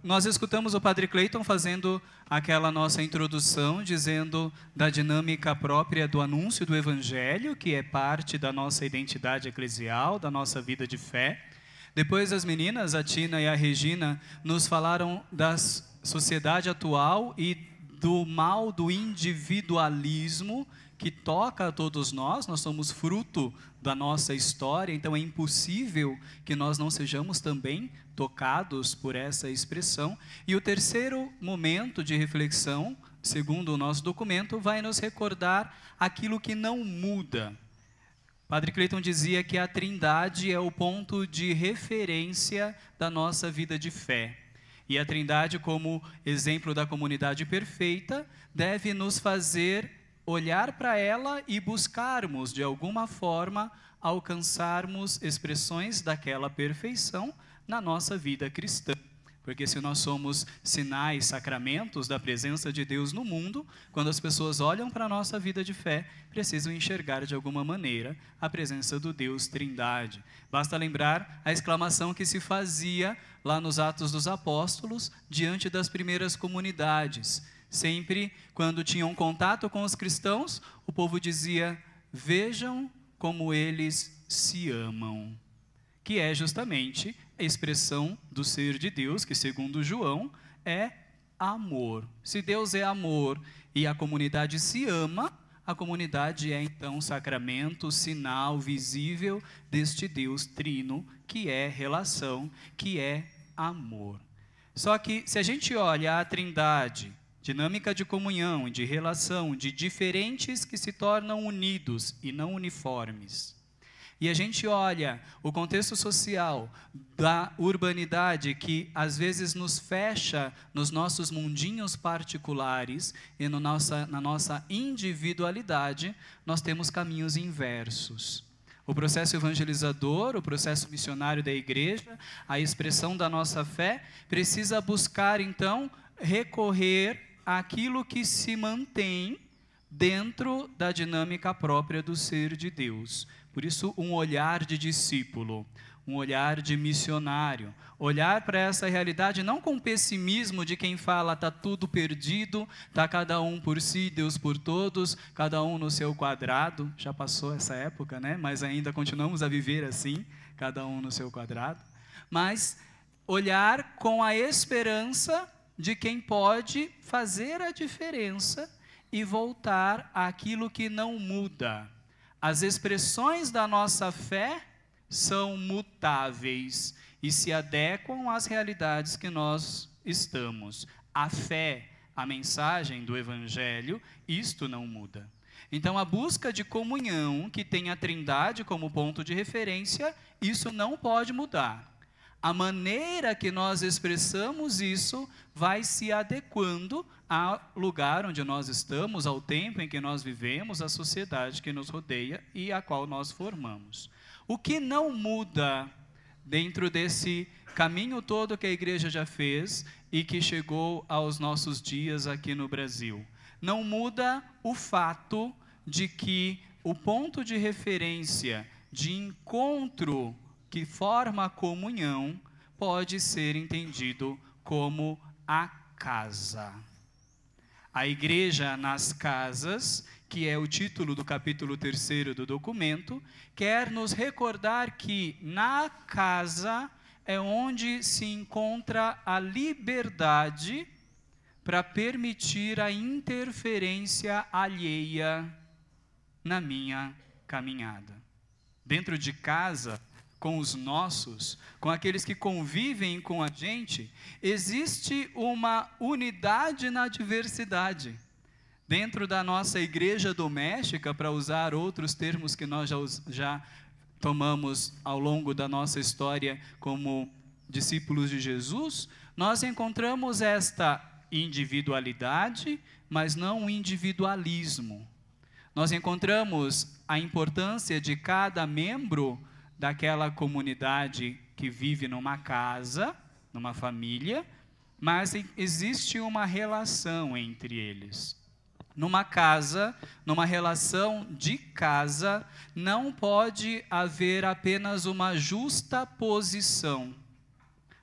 Nós escutamos o Padre Cleiton fazendo aquela nossa introdução, dizendo da dinâmica própria do anúncio do Evangelho, que é parte da nossa identidade eclesial, da nossa vida de fé. Depois as meninas, a Tina e a Regina, nos falaram da sociedade atual e do mal do individualismo que toca a todos nós somos fruto da nossa história, então é impossível que nós não sejamos também tocados por essa expressão. E o terceiro momento de reflexão, segundo o nosso documento, vai nos recordar aquilo que não muda. Padre Cleiton dizia que a Trindade é o ponto de referência da nossa vida de fé. E a Trindade, como exemplo da comunidade perfeita, deve nos fazer olhar para ela e buscarmos, de alguma forma, alcançarmos expressões daquela perfeição na nossa vida cristã. Porque se nós somos sinais, sacramentos da presença de Deus no mundo, quando as pessoas olham para a nossa vida de fé, precisam enxergar de alguma maneira a presença do Deus Trindade. Basta lembrar a exclamação que se fazia lá nos Atos dos Apóstolos, diante das primeiras comunidades. Sempre quando tinham contato com os cristãos, o povo dizia: vejam como eles se amam. Que é justamente a expressão do ser de Deus, que segundo João é amor. Se Deus é amor e a comunidade se ama, a comunidade é então sacramento, sinal visível deste Deus trino, que é relação, que é amor. Só que se a gente olha a Trindade, dinâmica de comunhão, de relação, de diferentes que se tornam unidos e não uniformes. E a gente olha o contexto social da urbanidade que às vezes nos fecha nos nossos mundinhos particulares e na nossa individualidade, nós temos caminhos inversos. O processo evangelizador, o processo missionário da igreja, a expressão da nossa fé, precisa buscar então recorrer àquilo que se mantém dentro da dinâmica própria do ser de Deus. Por isso, um olhar de discípulo, um olhar de missionário, olhar para essa realidade não com pessimismo de quem fala está tudo perdido, está cada um por si, Deus por todos, cada um no seu quadrado. Já passou essa época, né? Mas ainda continuamos a viver assim, cada um no seu quadrado. Mas olhar com a esperança de quem pode fazer a diferença e voltar àquilo que não muda. As expressões da nossa fé são mutáveis e se adequam às realidades que nós estamos. A fé, a mensagem do Evangelho, isto não muda. Então, a busca de comunhão, que tem a Trindade como ponto de referência, isso não pode mudar. A maneira que nós expressamos isso vai se adequando ao lugar onde nós estamos, ao tempo em que nós vivemos, à sociedade que nos rodeia e a qual nós formamos. O que não muda dentro desse caminho todo que a igreja já fez e que chegou aos nossos dias aqui no Brasil? Não muda o fato de que o ponto de referência, de encontro que forma a comunhão, pode ser entendido como a casa. A igreja nas casas, que é o título do capítulo 3º do documento, quer nos recordar que na casa é onde se encontra a liberdade para permitir a interferência alheia na minha caminhada. Dentro de casa, com os nossos, com aqueles que convivem com a gente, existe uma unidade na diversidade. Dentro da nossa igreja doméstica, para usar outros termos que nós já tomamos ao longo da nossa história como discípulos de Jesus, nós encontramos esta individualidade, mas não o individualismo. Nós encontramos a importância de cada membro daquela comunidade que vive numa casa, numa família, mas existe uma relação entre eles. Numa casa, numa relação de casa, não pode haver apenas uma justa posição.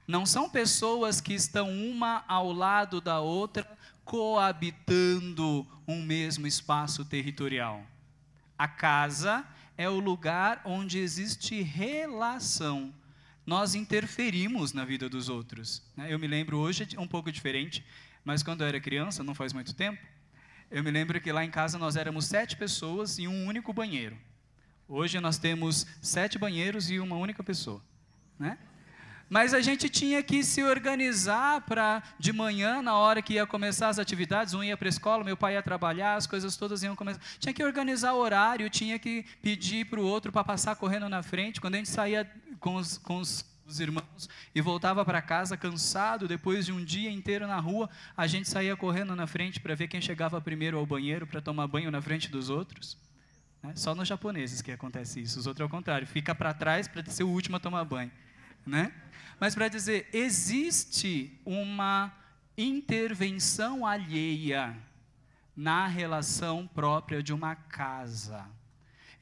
Não são pessoas que estão uma ao lado da outra, coabitando um mesmo espaço territorial. A casa é o lugar onde existe relação. Nós interferimos na vida dos outros. Eu me lembro, hoje é um pouco diferente, mas quando eu era criança, não faz muito tempo, eu me lembro que lá em casa nós éramos 7 pessoas e um único banheiro. Hoje nós temos 7 banheiros e uma única pessoa, né? Mas a gente tinha que se organizar para, de manhã, na hora que ia começar as atividades, um ia para a escola, meu pai ia trabalhar, as coisas todas iam começar. Tinha que organizar o horário, tinha que pedir para o outro para passar correndo na frente. Quando a gente saía com os irmãos e voltava para casa cansado, depois de um dia inteiro na rua, a gente saía correndo na frente para ver quem chegava primeiro ao banheiro para tomar banho na frente dos outros. Só nos japoneses que acontece isso, os outros é o contrário, fica para trás para ser o último a tomar banho, né? Mas para dizer, existe uma intervenção alheia na relação própria de uma casa.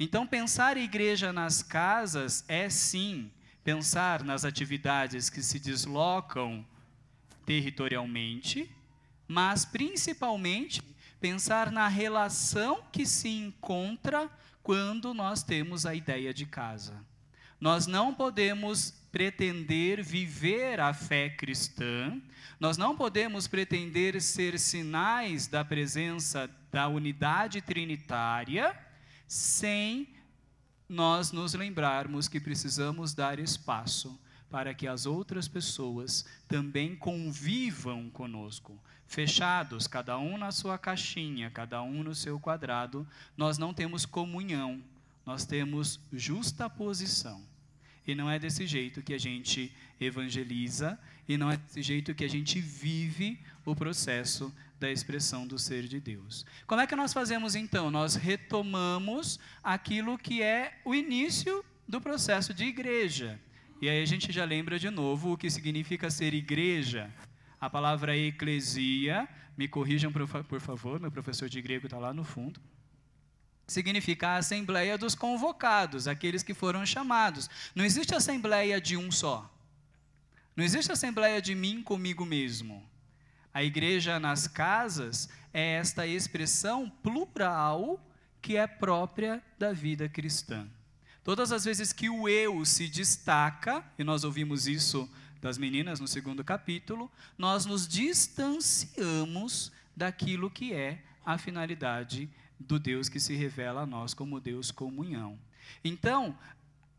Então, pensar a igreja nas casas é sim pensar nas atividades que se deslocam territorialmente, mas principalmente pensar na relação que se encontra quando nós temos a ideia de casa. Nós não podemos pretender viver a fé cristã, nós não podemos pretender ser sinais da presença da unidade trinitária, sem nós nos lembrarmos que precisamos dar espaço para que as outras pessoas também convivam conosco. Fechados, cada um na sua caixinha, cada um no seu quadrado, nós não temos comunhão, nós temos justaposição. E não é desse jeito que a gente evangeliza, e não é desse jeito que a gente vive o processo da expressão do ser de Deus. Como é que nós fazemos então? Nós retomamos aquilo que é o início do processo de igreja. E aí a gente já lembra de novo o que significa ser igreja. A palavra eclesia, me corrijam por favor, meu professor de grego está lá no fundo. Significa a assembleia dos convocados, aqueles que foram chamados. Não existe assembleia de um só. Não existe assembleia de mim comigo mesmo. A igreja nas casas é esta expressão plural que é própria da vida cristã. Todas as vezes que o eu se destaca, e nós ouvimos isso das meninas no 2º capítulo, nós nos distanciamos daquilo que é a finalidade do Deus que se revela a nós como Deus comunhão. Então,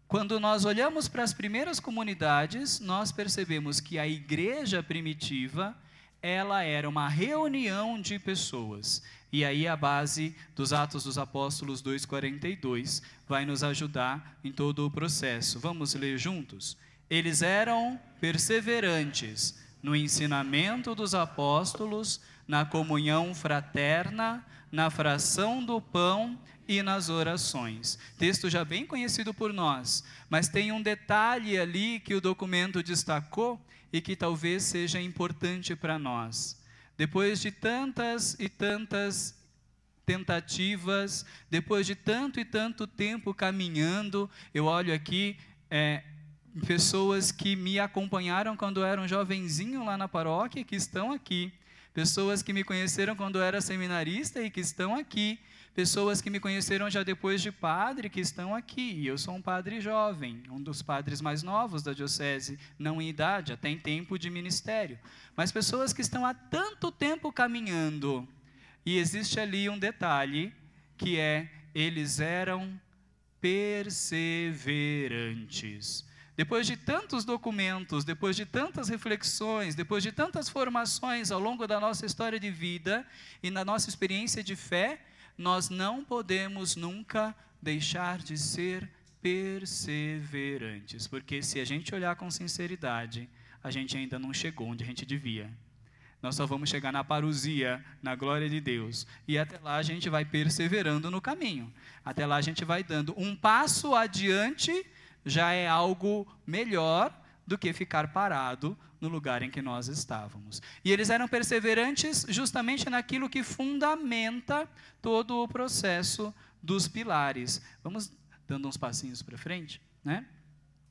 quando nós olhamos para as primeiras comunidades, nós percebemos que a igreja primitiva, ela era uma reunião de pessoas. E aí a base dos Atos dos Apóstolos 2:42 vai nos ajudar em todo o processo. Vamos ler juntos? Eles eram perseverantes no ensinamento dos apóstolos, na comunhão fraterna, na fração do pão e nas orações. Texto já bem conhecido por nós, mas tem um detalhe ali que o documento destacou e que talvez seja importante para nós. Depois de tantas e tantas tentativas, depois de tanto e tanto tempo caminhando, eu olho aqui pessoas que me acompanharam quando eu era um jovenzinho lá na paróquia, que estão aqui. Pessoas que me conheceram quando eu era seminarista e que estão aqui. Pessoas que me conheceram já depois de padre, que estão aqui. E eu sou um padre jovem, um dos padres mais novos da diocese, não em idade, até em tempo de ministério. Mas pessoas que estão há tanto tempo caminhando. E existe ali um detalhe, que é, eles eram perseverantes. Depois de tantos documentos, depois de tantas reflexões, depois de tantas formações ao longo da nossa história de vida e na nossa experiência de fé, nós não podemos nunca deixar de ser perseverantes, porque se a gente olhar com sinceridade, a gente ainda não chegou onde a gente devia. Nós só vamos chegar na parousia, na glória de Deus, e até lá a gente vai perseverando no caminho. Até lá a gente vai dando um passo adiante, já é algo melhor do que ficar parado no lugar em que nós estávamos. E eles eram perseverantes justamente naquilo que fundamenta todo o processo dos pilares. Vamos dando uns passinhos para frente, né?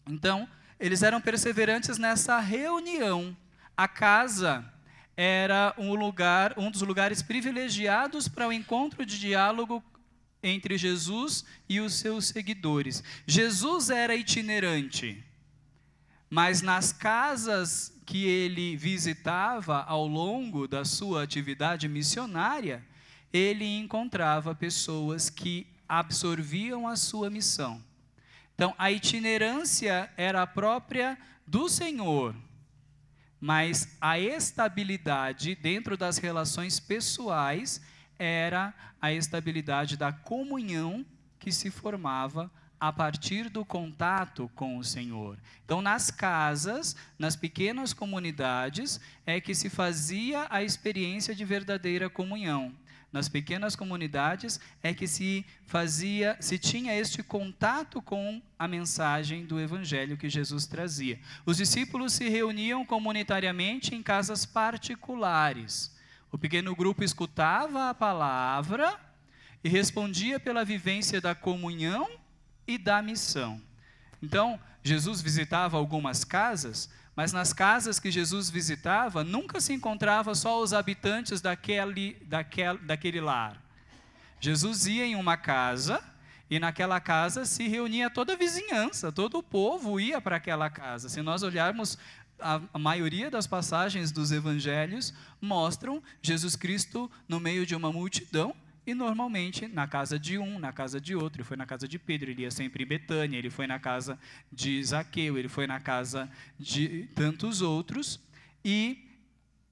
Então, eles eram perseverantes nessa reunião. A casa era um dos lugares privilegiados para o encontro de diálogo entre Jesus e os seus seguidores. Jesus era itinerante, mas nas casas que ele visitava ao longo da sua atividade missionária, ele encontrava pessoas que absorviam a sua missão. Então, a itinerância era própria do Senhor, mas a estabilidade dentro das relações pessoais era a estabilidade da comunhão que se formava a partir do contato com o Senhor. Então, nas casas, nas pequenas comunidades, é que se fazia a experiência de verdadeira comunhão. Nas pequenas comunidades é que se tinha este contato com a mensagem do Evangelho que Jesus trazia. Os discípulos se reuniam comunitariamente em casas particulares. O pequeno grupo escutava a palavra e respondia pela vivência da comunhão e da missão. Então, Jesus visitava algumas casas, mas nas casas que Jesus visitava, nunca se encontrava só os habitantes daquele lar. Jesus ia em uma casa, e naquela casa se reunia toda a vizinhança, todo o povo ia para aquela casa. Se nós olharmos, a maioria das passagens dos evangelhos mostram Jesus Cristo no meio de uma multidão, e normalmente na casa de um, na casa de outro. Ele foi na casa de Pedro, ele ia sempre em Betânia, ele foi na casa de Zaqueu, ele foi na casa de tantos outros, e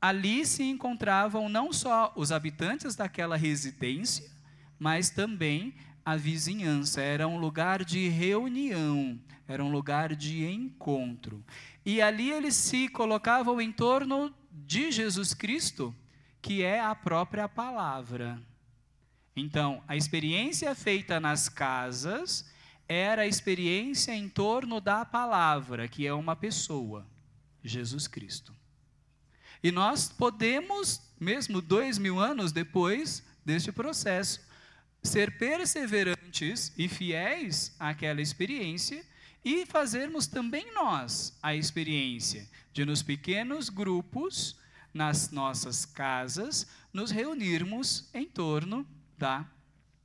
ali se encontravam não só os habitantes daquela residência, mas também a vizinhança. Era um lugar de reunião, era um lugar de encontro. E ali eles se colocavam em torno de Jesus Cristo, que é a própria palavra. Então, a experiência feita nas casas era a experiência em torno da palavra, que é uma pessoa, Jesus Cristo. E nós podemos, mesmo 2000 anos depois deste processo, ser perseverantes e fiéis àquela experiência e fazermos também nós a experiência de, nos pequenos grupos, nas nossas casas, nos reunirmos em torno da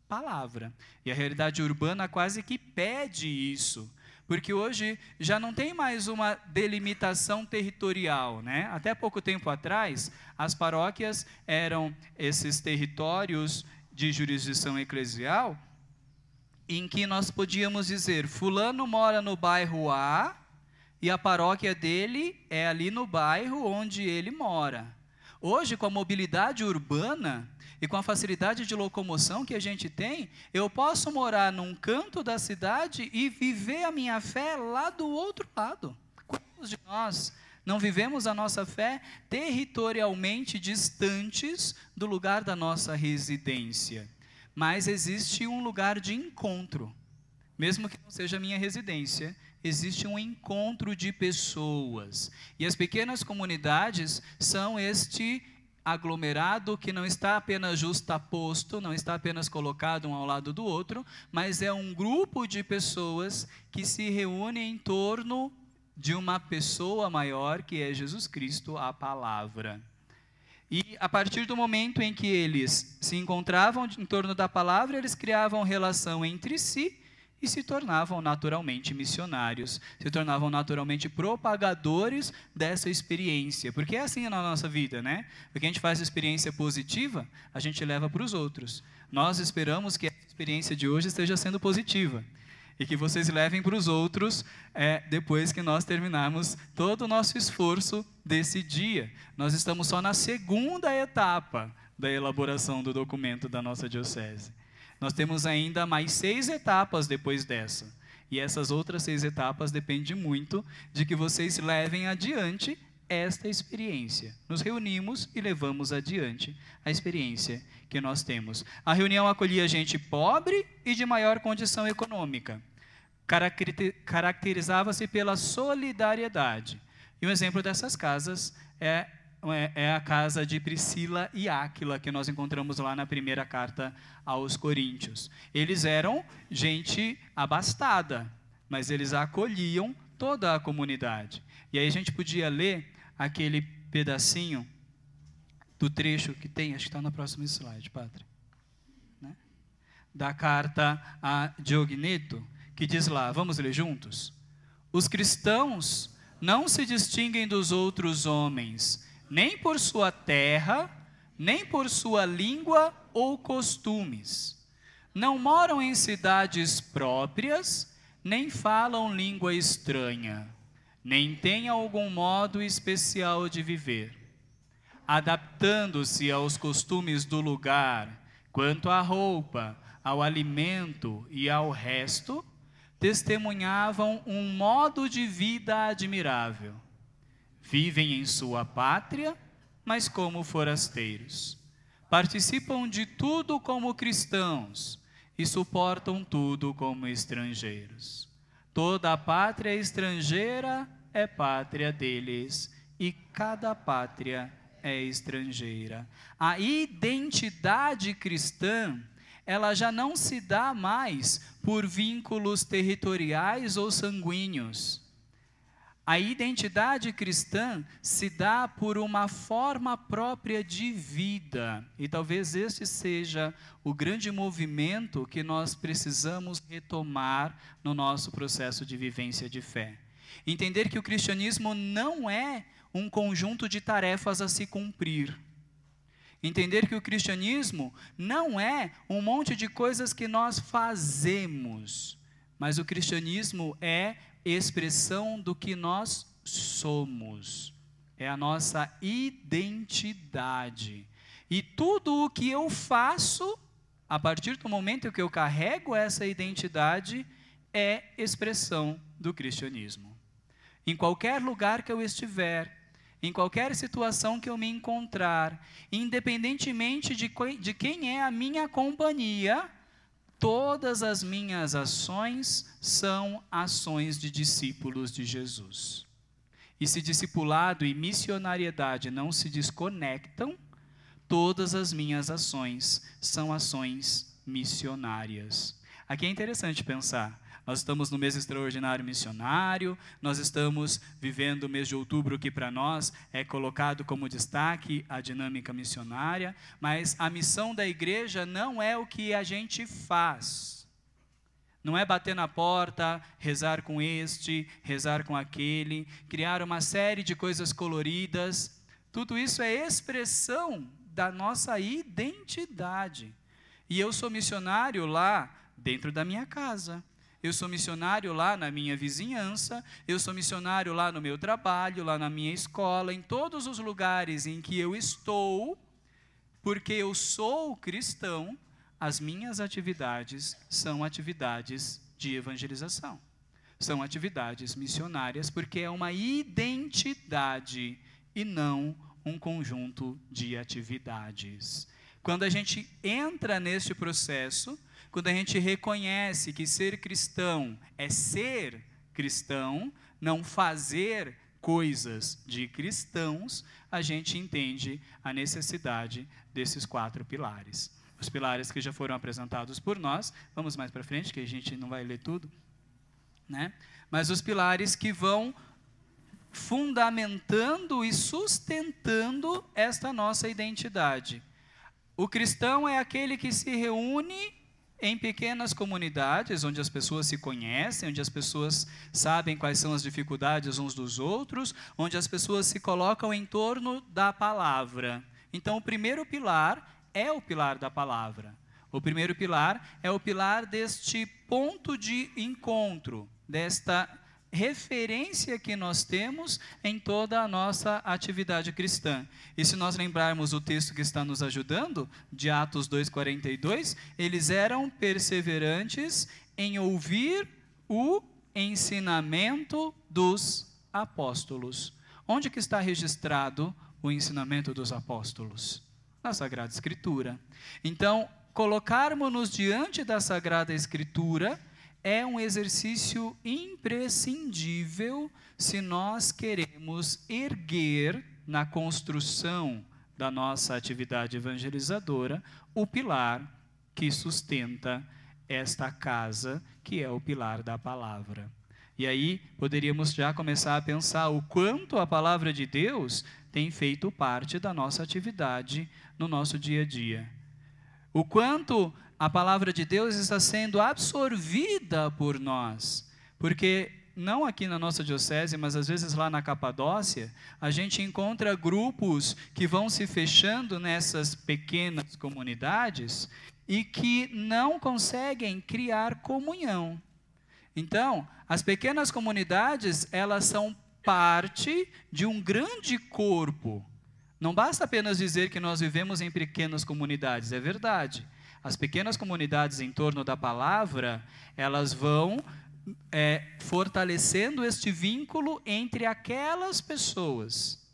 palavra. E a realidade urbana quase que pede isso, porque hoje já não tem mais uma delimitação territorial, né? Até pouco tempo atrás, as paróquias eram esses territórios de jurisdição eclesial, em que nós podíamos dizer, fulano mora no bairro A, e a paróquia dele é ali no bairro onde ele mora. Hoje, com a mobilidade urbana e com a facilidade de locomoção que a gente tem, eu posso morar num canto da cidade e viver a minha fé lá do outro lado. Quantos de nós não vivemos a nossa fé territorialmente distantes do lugar da nossa residência? Mas existe um lugar de encontro, mesmo que não seja a minha residência, existe um encontro de pessoas. E as pequenas comunidades são este aglomerado que não está apenas justaposto, não está apenas colocado um ao lado do outro, mas é um grupo de pessoas que se reúnem em torno de uma pessoa maior, que é Jesus Cristo, a palavra. E a partir do momento em que eles se encontravam em torno da palavra, eles criavam relação entre si e se tornavam naturalmente missionários, se tornavam naturalmente propagadores dessa experiência. Porque é assim na nossa vida, né? Porque a gente faz experiência positiva, a gente leva para os outros. Nós esperamos que a experiência de hoje esteja sendo positiva e que vocês levem para os outros depois que nós terminarmos todo o nosso esforço desse dia. Nós estamos só na segunda etapa da elaboração do documento da nossa diocese. Nós temos ainda mais 6 etapas depois dessa. E essas outras 6 etapas dependem muito de que vocês levem adiante esta experiência. Nos reunimos e levamos adiante a experiência que nós temos. A reunião acolhia gente pobre e de maior condição econômica. caracterizava-se pela solidariedade. E um exemplo dessas casas é a casa de Priscila e Áquila, que nós encontramos lá na primeira carta aos Coríntios. Eles eram gente abastada, mas eles acolhiam toda a comunidade. E aí a gente podia ler aquele pedacinho do trecho que tem, acho que está no próximo slide, Padre, né? Da carta a Diogneto, que diz lá, vamos ler juntos? Os cristãos não se distinguem dos outros homens, nem por sua terra, nem por sua língua ou costumes. Não moram em cidades próprias, nem falam língua estranha, nem têm algum modo especial de viver. Adaptando-se aos costumes do lugar, quanto à roupa, ao alimento e ao resto, testemunhavam um modo de vida admirável. Vivem em sua pátria, mas como forasteiros. Participam de tudo como cristãos e suportam tudo como estrangeiros. Toda a pátria estrangeira é pátria deles e cada pátria é estrangeira. A identidade cristã, ela já não se dá mais por vínculos territoriais ou sanguíneos. A identidade cristã se dá por uma forma própria de vida. E talvez este seja o grande movimento que nós precisamos retomar no nosso processo de vivência de fé. Entender que o cristianismo não é um conjunto de tarefas a se cumprir. Entender que o cristianismo não é um monte de coisas que nós fazemos, mas o cristianismo é expressão do que nós somos. É a nossa identidade. E tudo o que eu faço, a partir do momento que eu carrego essa identidade, é expressão do cristianismo. Em qualquer lugar que eu estiver, em qualquer situação que eu me encontrar, independentemente de quem é a minha companhia, todas as minhas ações são ações de discípulos de Jesus. E se discipulado e missionariedade não se desconectam, todas as minhas ações são ações missionárias. Aqui é interessante pensar. Nós estamos no mês extraordinário missionário, nós estamos vivendo o mês de outubro, que para nós é colocado como destaque a dinâmica missionária, mas a missão da igreja não é o que a gente faz. Não é bater na porta, rezar com este, rezar com aquele, criar uma série de coisas coloridas. Tudo isso é expressão da nossa identidade. E eu sou missionário lá dentro da minha casa. Eu sou missionário lá na minha vizinhança, eu sou missionário lá no meu trabalho, lá na minha escola, em todos os lugares em que eu estou, porque eu sou cristão, as minhas atividades são atividades de evangelização. São atividades missionárias, porque é uma identidade e não um conjunto de atividades. Quando a gente entra neste processo, quando a gente reconhece que ser cristão é ser cristão, não fazer coisas de cristãos, a gente entende a necessidade desses 4 pilares. Os pilares que já foram apresentados por nós, vamos mais para frente, que a gente não vai ler tudo, né? Mas os pilares que vão fundamentando e sustentando esta nossa identidade. O cristão é aquele que se reúne em pequenas comunidades, onde as pessoas se conhecem, onde as pessoas sabem quais são as dificuldades uns dos outros, onde as pessoas se colocam em torno da palavra. Então, o primeiro pilar é o pilar da palavra. O primeiro pilar é o pilar deste ponto de encontro, desta referência que nós temos em toda a nossa atividade cristã. E se nós lembrarmos o texto que está nos ajudando, de Atos 2,42, eles eram perseverantes em ouvir o ensinamento dos apóstolos. Onde que está registrado o ensinamento dos apóstolos? Na Sagrada Escritura. Então, colocarmos-nos diante da Sagrada Escritura é um exercício imprescindível se nós queremos erguer na construção da nossa atividade evangelizadora o pilar que sustenta esta casa, que é o pilar da palavra. E aí poderíamos já começar a pensar o quanto a palavra de Deus tem feito parte da nossa atividade no nosso dia a dia. O quanto a palavra de Deus está sendo absorvida por nós. Porque não aqui na nossa diocese, mas às vezes lá na Capadócia, a gente encontra grupos que vão se fechando nessas pequenas comunidades e que não conseguem criar comunhão. Então, as pequenas comunidades, elas são parte de um grande corpo. Não basta apenas dizer que nós vivemos em pequenas comunidades, é verdade. As pequenas comunidades em torno da palavra, elas vão fortalecendo este vínculo entre aquelas pessoas.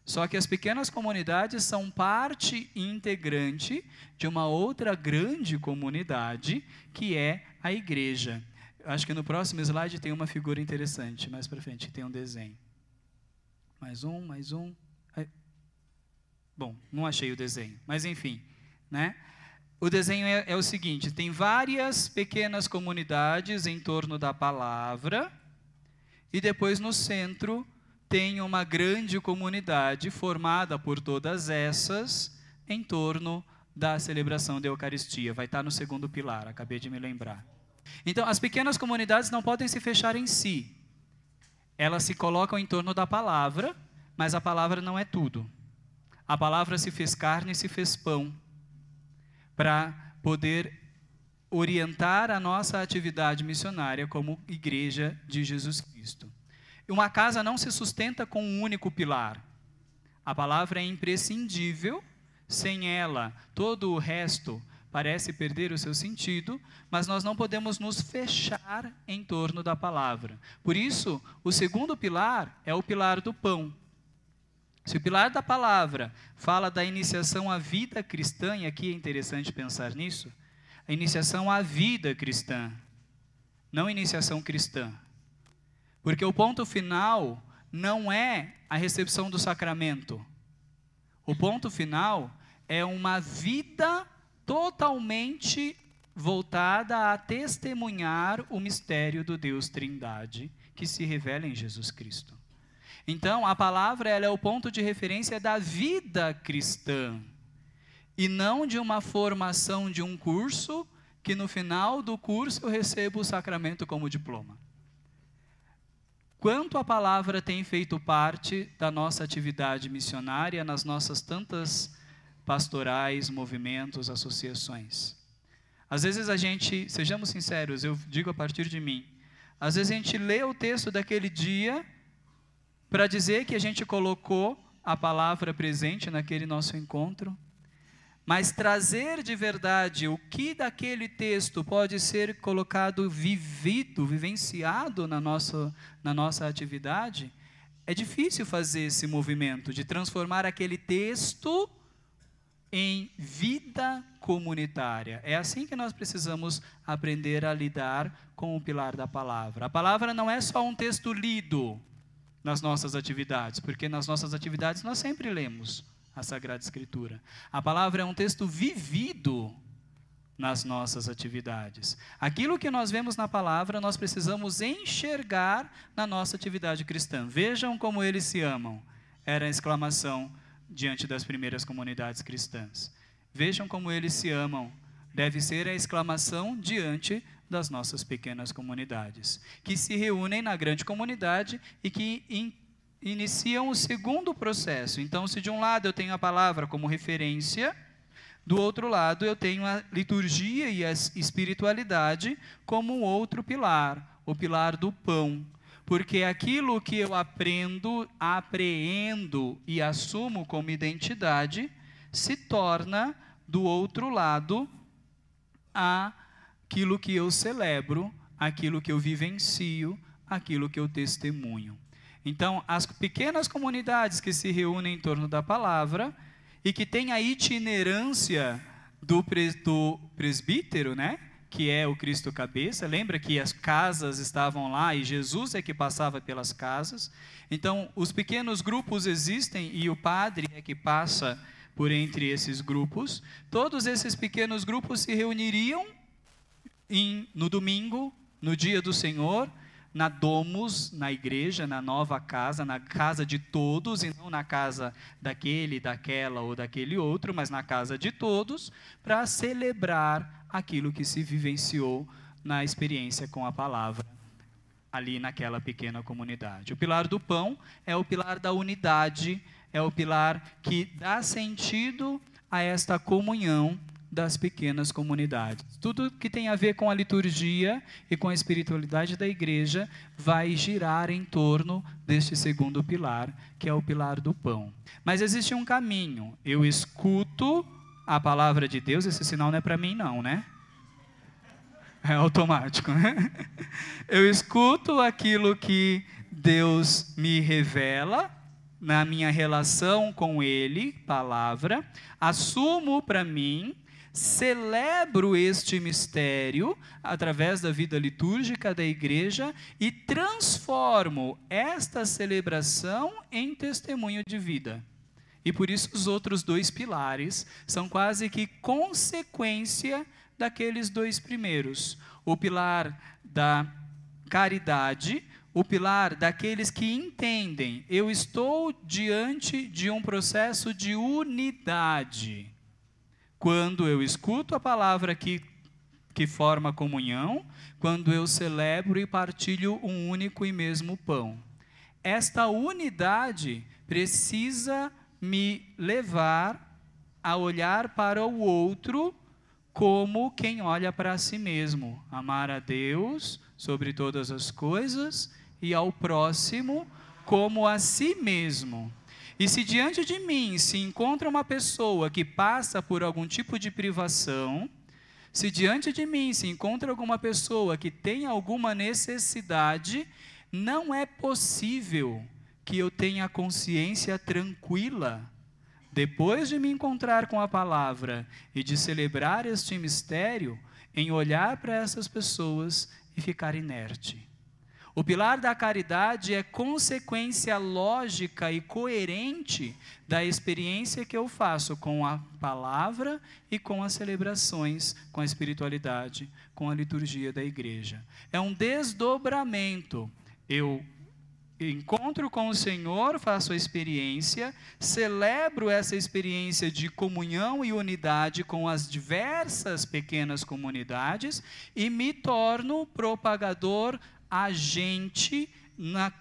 Só que as pequenas comunidades são parte integrante de uma outra grande comunidade, que é a igreja. Acho que no próximo slide tem uma figura interessante, mais para frente tem um desenho. Mais um. Bom, não achei o desenho, mas enfim, né? O desenho é o seguinte, tem várias pequenas comunidades em torno da palavra, e depois no centro tem uma grande comunidade formada por todas essas em torno da celebração da Eucaristia. Vai estar no segundo pilar, acabei de me lembrar. Então, as pequenas comunidades não podem se fechar em si. Elas se colocam em torno da palavra, mas a palavra não é tudo. A palavra se fez carne e se fez pão, para poder orientar a nossa atividade missionária como igreja de Jesus Cristo. Uma casa não se sustenta com um único pilar. A palavra é imprescindível, sem ela todo o resto parece perder o seu sentido, mas nós não podemos nos fechar em torno da palavra. Por isso, o segundo pilar é o pilar do pão. Se o pilar da palavra fala da iniciação à vida cristã, e aqui é interessante pensar nisso, a iniciação à vida cristã, não iniciação cristã. Porque o ponto final não é a recepção do sacramento. O ponto final é uma vida totalmente voltada a testemunhar o mistério do Deus Trindade, que se revela em Jesus Cristo. Então, a palavra ela é o ponto de referência da vida cristã, e não de uma formação de um curso, que no final do curso eu recebo o sacramento como diploma. Quanto a palavra tem feito parte da nossa atividade missionária, nas nossas tantas pastorais, movimentos, associações. Às vezes a gente, sejamos sinceros, eu digo a partir de mim, às vezes a gente lê o texto daquele dia para dizer que a gente colocou a palavra presente naquele nosso encontro, mas trazer de verdade o que daquele texto pode ser colocado, vivido, vivenciado na nossa atividade, é difícil fazer esse movimento de transformar aquele texto em vida comunitária. É assim que nós precisamos aprender a lidar com o pilar da palavra. A palavra não é só um texto lido nas nossas atividades, porque nas nossas atividades nós sempre lemos a Sagrada Escritura. A palavra é um texto vivido nas nossas atividades. Aquilo que nós vemos na palavra, nós precisamos enxergar na nossa atividade cristã. Vejam como eles se amam. Era a exclamação diante das primeiras comunidades cristãs. Vejam como eles se amam. Deve ser a exclamação diante das nossas pequenas comunidades, que se reúnem na grande comunidade e que iniciam o segundo processo. Então, se de um lado eu tenho a palavra como referência, do outro lado eu tenho a liturgia e a espiritualidade como um outro pilar, o pilar do pão. Porque aquilo que eu aprendo, apreendo e assumo como identidade, se torna, do outro lado, aquilo que eu celebro, aquilo que eu vivencio, aquilo que eu testemunho. Então, as pequenas comunidades que se reúnem em torno da palavra e que têm a itinerância do presbítero, né? que é o Cristo cabeça. Lembra que as casas estavam lá e Jesus é que passava pelas casas. Então, os pequenos grupos existem e o padre é que passa por entre esses grupos. Todos esses pequenos grupos se reuniriam no domingo, no dia do Senhor, na Domus, na igreja, na nova casa, na casa de todos, e não na casa daquele, daquela ou daquele outro, mas na casa de todos, para celebrar aquilo que se vivenciou na experiência com a palavra, ali naquela pequena comunidade. O pilar do pão é o pilar da unidade, é o pilar que dá sentido a esta comunhão das pequenas comunidades. Tudo que tem a ver com a liturgia e com a espiritualidade da igreja vai girar em torno deste segundo pilar, que é o pilar do pão. Mas existe um caminho. Eu escuto a palavra de Deus, esse sinal não é para mim não, né? É automático, né? Eu escuto aquilo que Deus me revela na minha relação com Ele, palavra, assumo para mim, celebro este mistério através da vida litúrgica da igreja e transformo esta celebração em testemunho de vida. E por isso os outros dois pilares são quase que consequência daqueles dois primeiros. O pilar da caridade, o pilar daqueles que entendem, eu estou diante de um processo de unidade. Quando eu escuto a palavra que forma a comunhão, quando eu celebro e partilho um único e mesmo pão. Esta unidade precisa me levar a olhar para o outro como quem olha para si mesmo. Amar a Deus sobre todas as coisas e ao próximo como a si mesmo. E se diante de mim se encontra uma pessoa que passa por algum tipo de privação, se diante de mim se encontra alguma pessoa que tem alguma necessidade, não é possível que eu tenha consciência tranquila, depois de me encontrar com a palavra e de celebrar este mistério, em olhar para essas pessoas e ficar inerte. O pilar da caridade é consequência lógica e coerente da experiência que eu faço com a palavra e com as celebrações, com a espiritualidade, com a liturgia da igreja. É um desdobramento. Eu encontro com o Senhor, faço a experiência, celebro essa experiência de comunhão e unidade com as diversas pequenas comunidades e me torno propagador, agente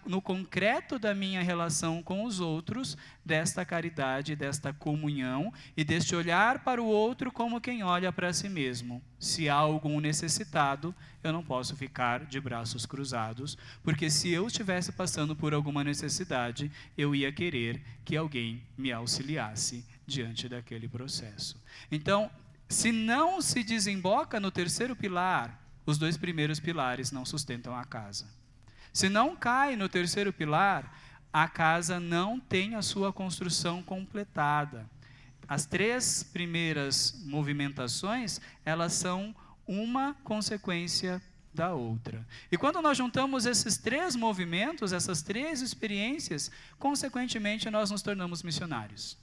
no concreto da minha relação com os outros, desta caridade, desta comunhão e deste olhar para o outro como quem olha para si mesmo. Se há algum necessitado, eu não posso ficar de braços cruzados, porque se eu estivesse passando por alguma necessidade, eu ia querer que alguém me auxiliasse diante daquele processo. Então, se não se desemboca no terceiro pilar, os dois primeiros pilares não sustentam a casa. Se não cai no terceiro pilar, a casa não tem a sua construção completada. As três primeiras movimentações, elas são uma consequência da outra. E quando nós juntamos esses três movimentos, essas três experiências, consequentemente nós nos tornamos missionários.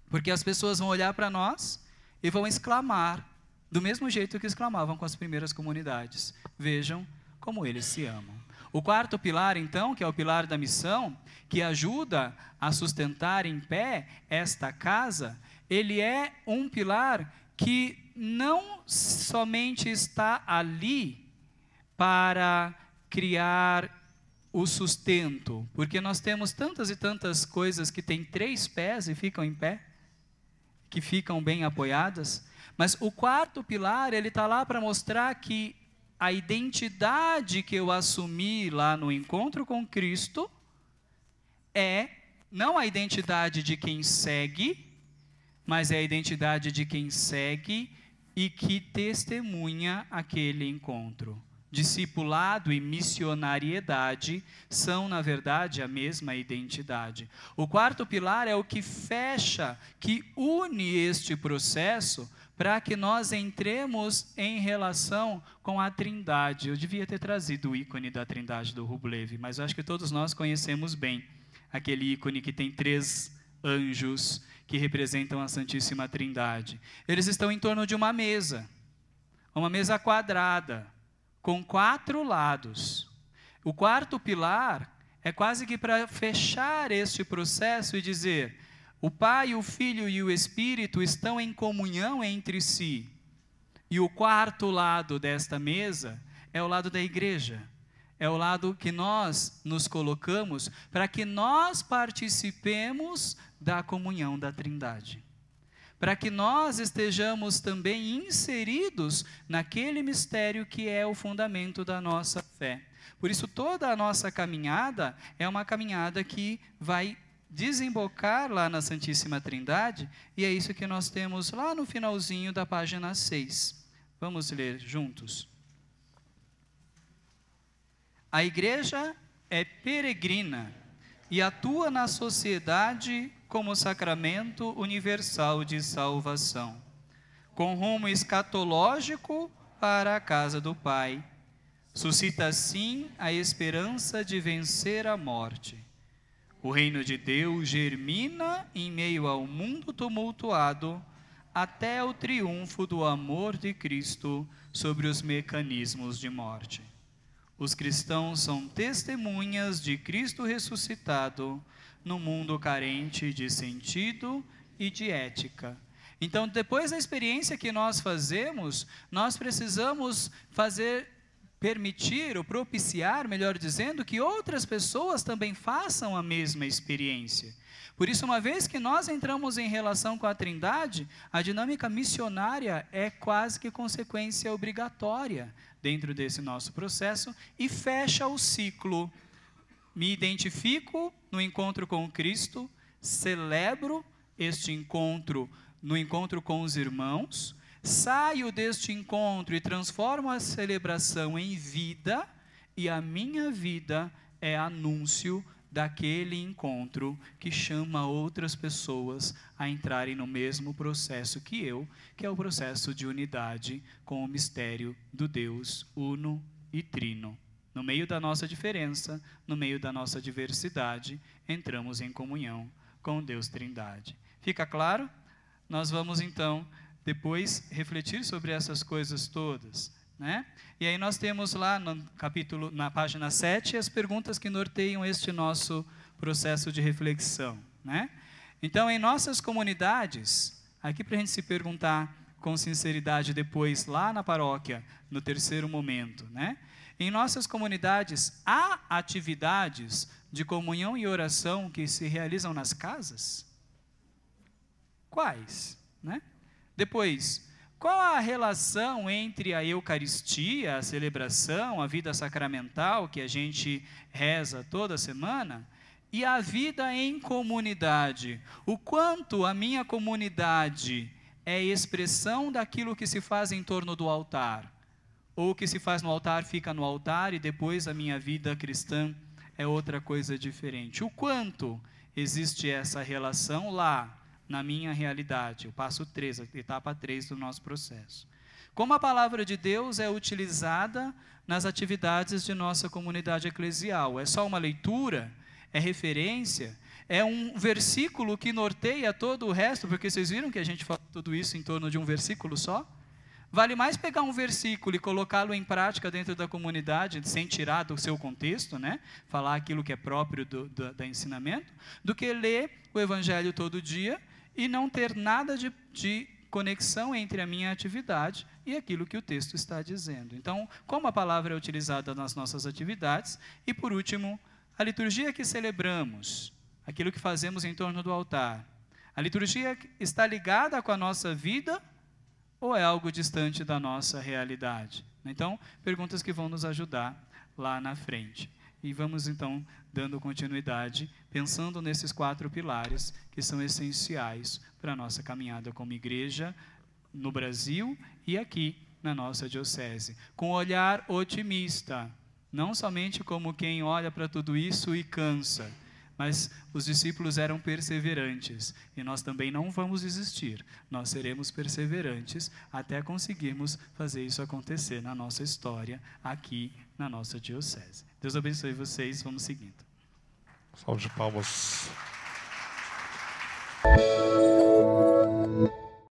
Porque as pessoas vão olhar para nós e vão exclamar, do mesmo jeito que exclamavam com as primeiras comunidades: vejam como eles se amam. O quarto pilar, então, que é o pilar da missão, que ajuda a sustentar em pé esta casa, ele é um pilar que não somente está ali para criar o sustento, porque nós temos tantas e tantas coisas que têm 3 pés e ficam em pé, que ficam bem apoiadas, mas o quarto pilar, ele está lá para mostrar que a identidade que eu assumi lá no encontro com Cristo é não a identidade de quem segue, mas é a identidade de quem segue e que testemunha aquele encontro. Discipulado e missionariedade são, na verdade, a mesma identidade. O quarto pilar é o que fecha, que une este processo para que nós entremos em relação com a Trindade. Eu devia ter trazido o ícone da Trindade do Rublev, mas eu acho que todos nós conhecemos bem aquele ícone que tem 3 anjos que representam a Santíssima Trindade. Eles estão em torno de uma mesa quadrada, com 4 lados. O 4º pilar é quase que para fechar este processo e dizer: o Pai, o Filho e o Espírito estão em comunhão entre si. E o 4º lado desta mesa é o lado da igreja. É o lado que nós nos colocamos para que nós participemos da comunhão da Trindade. Para que nós estejamos também inseridos naquele mistério que é o fundamento da nossa fé. Por isso, toda a nossa caminhada é uma caminhada que vai desembocar lá na Santíssima Trindade, e é isso que nós temos lá no finalzinho da página 6. Vamos ler juntos. A igreja é peregrina e atua na sociedade como sacramento universal de salvação, com rumo escatológico para a casa do Pai. Suscita assim a esperança de vencer a morte. O reino de Deus germina em meio ao mundo tumultuado, até o triunfo do amor de Cristo sobre os mecanismos de morte. Os cristãos são testemunhas de Cristo ressuscitado no mundo carente de sentido e de ética. Então, depois da experiência que nós fazemos, nós precisamos permitir ou propiciar, melhor dizendo, que outras pessoas também façam a mesma experiência. Por isso, uma vez que nós entramos em relação com a Trindade, a dinâmica missionária é quase que consequência obrigatória dentro desse nosso processo e fecha o ciclo. Me identifico no encontro com Cristo, celebro este encontro no encontro com os irmãos, saio deste encontro e transformo a celebração em vida, e a minha vida é anúncio daquele encontro que chama outras pessoas a entrarem no mesmo processo que eu, que é o processo de unidade com o mistério do Deus uno e trino. No meio da nossa diferença, no meio da nossa diversidade, entramos em comunhão com Deus Trindade. Fica claro? Nós vamos então depois refletir sobre essas coisas todas, né? E aí nós temos lá no capítulo, na página 7, as perguntas que norteiam este nosso processo de reflexão, né? Então, em nossas comunidades, aqui para a gente se perguntar com sinceridade depois, lá na paróquia, no terceiro momento, né? Em nossas comunidades, há atividades de comunhão e oração que se realizam nas casas? Quais, né? Depois, qual a relação entre a Eucaristia, a celebração, a vida sacramental que a gente reza toda semana, e a vida em comunidade? O quanto a minha comunidade é expressão daquilo que se faz em torno do altar, ou o que se faz no altar fica no altar e depois a minha vida cristã é outra coisa diferente. O quanto existe essa relação lá na minha realidade, o passo 3, a etapa 3 do nosso processo. Como a palavra de Deus é utilizada nas atividades de nossa comunidade eclesial? É só uma leitura? É referência? É um versículo que norteia todo o resto? Porque vocês viram que a gente fala tudo isso em torno de um versículo só? Vale mais pegar um versículo e colocá-lo em prática dentro da comunidade, sem tirar do seu contexto, né? Falar aquilo que é próprio do ensinamento, do que ler o Evangelho todo dia e não ter nada de conexão entre a minha atividade e aquilo que o texto está dizendo. Então, como a palavra é utilizada nas nossas atividades, e por último, a liturgia que celebramos, aquilo que fazemos em torno do altar, a liturgia está ligada com a nossa vida ou é algo distante da nossa realidade? Então, perguntas que vão nos ajudar lá na frente. E vamos então dando continuidade, pensando nesses 4 pilares que são essenciais para a nossa caminhada como igreja no Brasil e aqui na nossa diocese. Com um olhar otimista, não somente como quem olha para tudo isso e cansa, mas os discípulos eram perseverantes, e nós também não vamos desistir. Nós seremos perseverantes até conseguirmos fazer isso acontecer na nossa história, aqui na nossa diocese. Deus abençoe vocês, vamos seguindo. Salve de palmas.